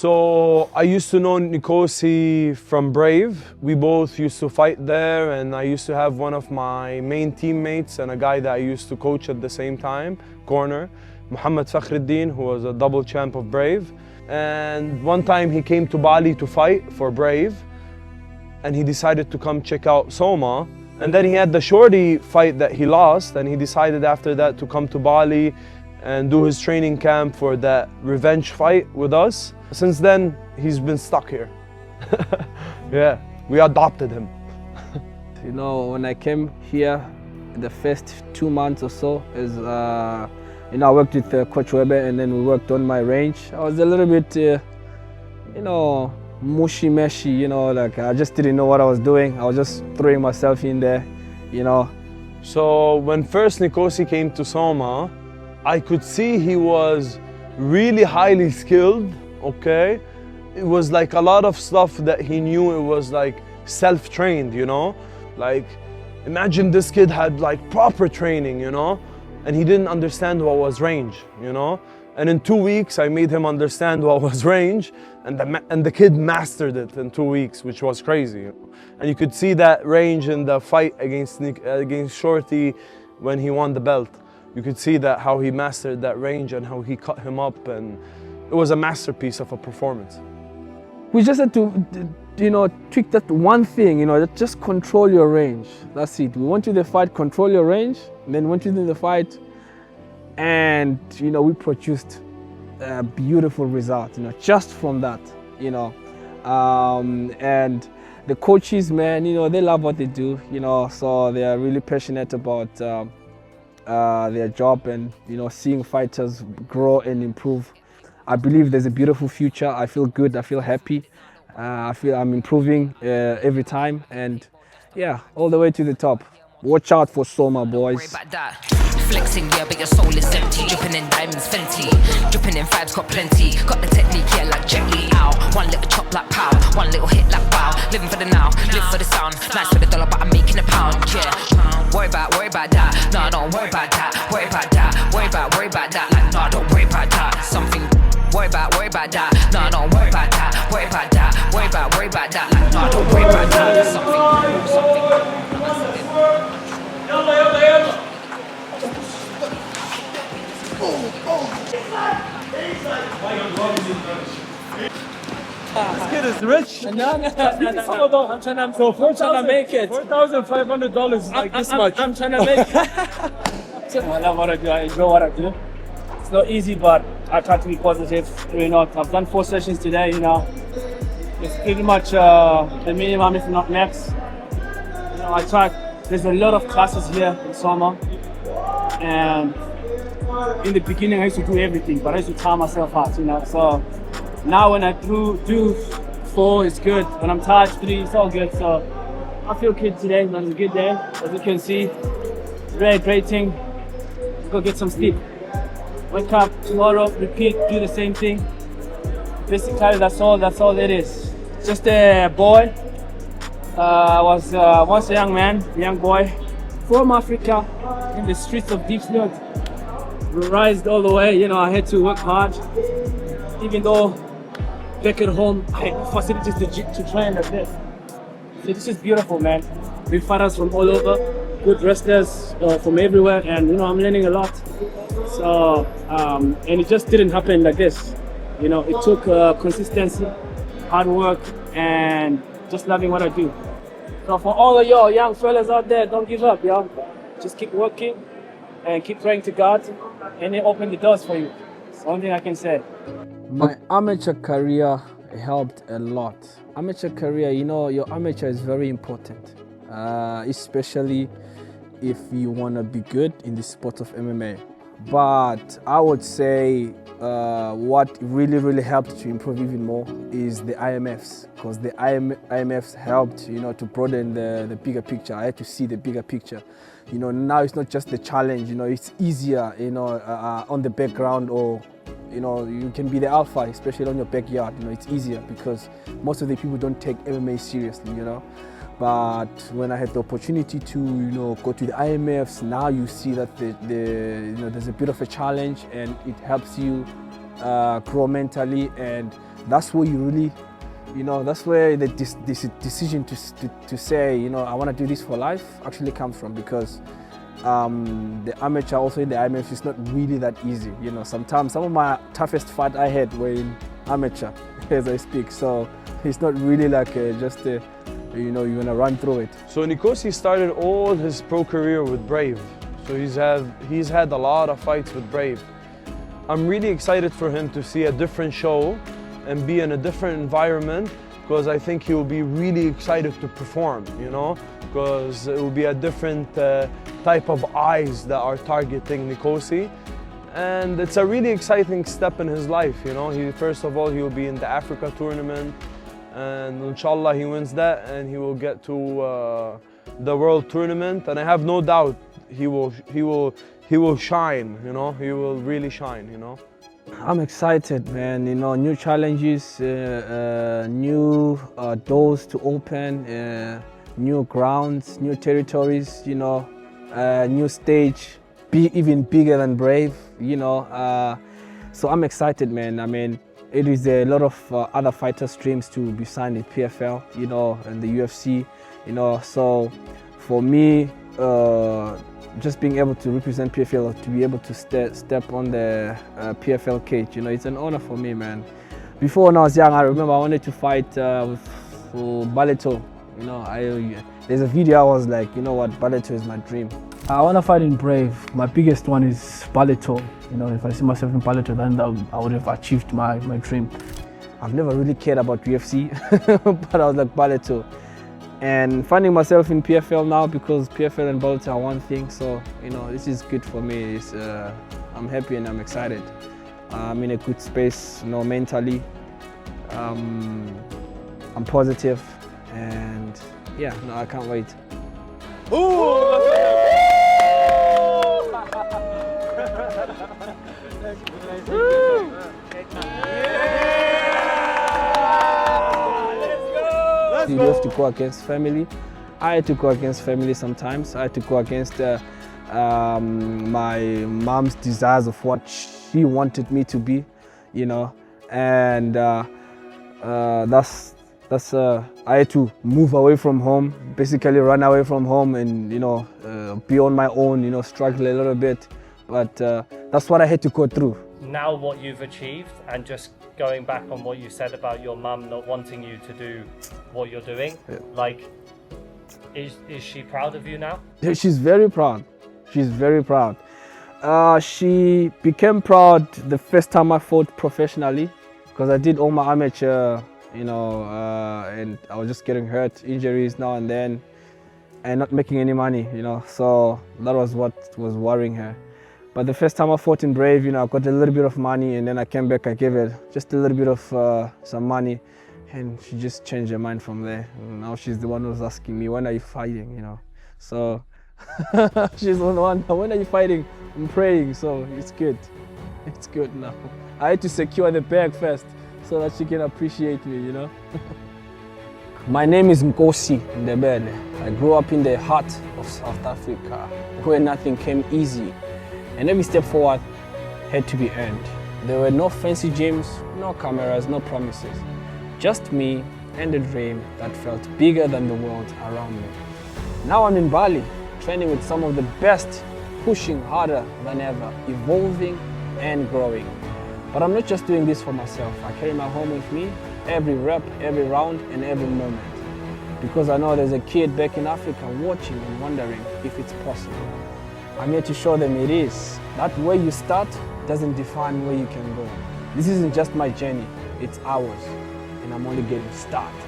So I used to know Nkosi from Brave. We both used to fight there, and I used to have one of my main teammates and a guy that I used to coach at the same time, corner, Muhammad Fakhruddin, who was a double champ of Brave. And one time he came to Bali to fight for Brave, and he decided to come check out Soma. And then he had the shorty fight that he lost, and he decided after that to come to Bali and do his training camp for that revenge fight with us. Since then, he's been stuck here. Yeah, we adopted him. You know, when I came here, the first 2 months or so, you know, I worked with Coach Weber, and then we worked on my range. I was a little bit, you know, mushy-meshy, you know, like I just didn't know what I was doing. I was just throwing myself in there, you know. So when first Nkosi came to Soma, I could see he was really highly skilled, okay? It was like a lot of stuff that he knew, it was like self-trained, you know? Like, imagine this kid had like proper training, you know? And he didn't understand what was range, you know? And in 2 weeks, I made him understand what was range, and the kid mastered it in 2 weeks, which was crazy. And you could see that range in the fight against Shorty when he won the belt. You could see that how he mastered that range and how he cut him up, and it was a masterpiece of a performance. We just had to, you know, tweak that one thing, you know, just control your range. That's it. We went to the fight, control your range, and then went into the fight, and, you know, we produced a beautiful result, you know, just from that, you know. And the coaches, man, you know, they love what they do, you know, so they are really passionate about their job, and, you know, seeing fighters grow and improve. I believe there's a beautiful future. I feel good, I feel happy. I feel I'm improving every time, and yeah, all the way to the top. Watch out for Soma, boys. Flexing, yeah, but your soul is empty. Dripping in diamonds, Fenty. Dripping in vibes, got plenty. Got the technique, yeah, like Jet Li. Ow. One little chop like pow. One little hit like wow. Living for the now, live for the sound. Nice for the dollar, but I'm making a pound, yeah. Worry about that. No, don't worry about that. Worry about that. Worry about that. Like, no, don't worry about that. Something. Worry about that. No, don't worry about that. Worry about that. Worry about that. Like, no, don't worry about that. Something. This kid is rich. No. I'm trying to make it. $4,500 like this much. I'm trying to make it. I love what I do. I enjoy what I do. It's not easy, but I try to be positive. You know, I've done 4 sessions today. You know, it's pretty much the minimum, if not max. You know, I try. There's a lot of classes here in Soma, and in the beginning I used to do everything, but I used to tire myself out. You know, so. Now when I do 4, it's good. When I'm tired, 3, it's all good. So I feel good today. It was a good day. As you can see, great thing. Go get some sleep. Wake up tomorrow, repeat, do the same thing. Basically, that's all it is. Just a boy. I was once a young boy from Africa in the streets of Deep Snood. Rised all the way. You know, I had to work hard, even though back at home, I had facilities to train like this. So this is beautiful, man. We fighters from all over, good wrestlers from everywhere, and you know, I'm learning a lot. So, and it just didn't happen like this. You know, it took consistency, hard work, and just loving what I do. So for all of y'all young fellas out there, don't give up, y'all. Just keep working and keep praying to God, and He'll open the doors for you. That's the only thing I can say. My amateur career helped a lot. Amateur career, you know, your amateur is very important, especially if you want to be good in the sport of MMA. But I would say what really helped to improve even more is the IMMAFs, because the IMMAFs helped, you know, to broaden the bigger picture. I had to see the bigger picture. You know, now it's not just the challenge, you know, it's easier, you know, on the background, or you know, you can be the alpha, especially on your backyard. You know, it's easier because most of the people don't take MMA seriously, you know. But when I had the opportunity to, you know, go to the IMMAFs, now you see that you know, there's a bit of a challenge, and it helps you grow mentally, and that's where you really, that's where the decision to say, I want to do this for life actually comes from, because the amateur also in the IMMAF is not really that easy. Sometimes some of my toughest fight I had were in amateur as I speak, so it's not really like just you're gonna run through it. So Nkosi started all his pro career with Brave. So he's had a lot of fights with Brave. I'm really excited for him to see a different show and be in a different environment, because I think he will be really excited to perform, because it will be a different type of eyes that are targeting Nkosi. And it's a really exciting step in his life, First of all, he will be in the Africa tournament, and inshallah he wins that and he will get to the world tournament, and I have no doubt he will shine, he will really shine, I'm excited, man. New challenges, new doors to open, new grounds, new territories, new stage, be even bigger than Brave, so I'm excited, man. I mean, it is a lot of other fighters' dreams to be signed in PFL, and the UFC, so for me, just being able to represent PFL, to be able to step on the PFL cage, it's an honor for me, man. Before, when I was young, I remember I wanted to fight for Baleto. There's a video I was like, Baleto is my dream. I want to fight in Brave. My biggest one is Baleto. If I see myself in Baleto, then I would have achieved my dream. I've never really cared about UFC, but I was like Baleto. And finding myself in PFL now, because PFL and Baleto are one thing, so this is good for me. I'm happy and I'm excited. I'm in a good space, mentally. I'm positive, and yeah, I can't wait. You have to go against family. I had to go against family sometimes. I had to go against my mom's desires of what she wanted me to be, and I had to move away from home, basically run away from home, and be on my own, struggle a little bit, but that's what I had to go through. Now what you've achieved, and just going back on what you said about your mum not wanting you to do what you're doing, is she proud of you now? She's very proud. She's very proud. She became proud the first time I fought professionally, because I did all my amateur, and I was just getting hurt, injuries now and then, and not making any money, so that was what was worrying her. But the first time I fought in Brave, I got a little bit of money, and then I came back, I gave her just a little bit of some money, and she just changed her mind from there. And now she's the one who's asking me, when are you fighting, So she's the one, when are you fighting? I'm praying, so it's good. It's good now. I had to secure the bag first so that she can appreciate me, My name is Nkosi Ndebele. I grew up in the heart of South Africa, where nothing came easy. And every step forward had to be earned. There were no fancy gyms, no cameras, no promises. Just me and a dream that felt bigger than the world around me. Now I'm in Bali, training with some of the best, pushing harder than ever, evolving and growing. But I'm not just doing this for myself. I carry my home with me, every rep, every round, and every moment. Because I know there's a kid back in Africa watching and wondering if it's possible. I'm here to show them it is. That where you start doesn't define where you can go. This isn't just my journey, it's ours. And I'm only getting started.